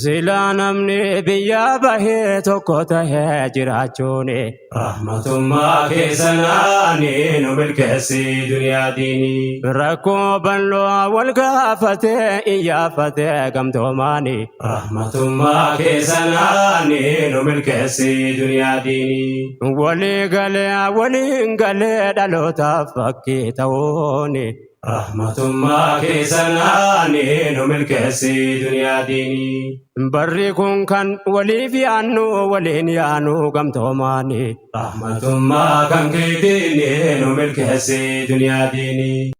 Silaanamni biyya bahee tokko tahee jiraachuuni rahmatummaa keessanaani nu milkeessi duniyaa diini. Rakkoo bal'oo wal gaafatee iyyafatee gamtoomaani rahmatummaa keessanaani nu milkeessi duniyaa diini. Walii galee waliin galee dhalootaaf fakkii ta'uuni rahmatummaa keessanaani nu milkeessi duniyaa diini. Barri kun kan waliif yaannu waliin yaanu gamtoomaani rahmatummaa kan keetiini nu milkeessi duniyaa diini.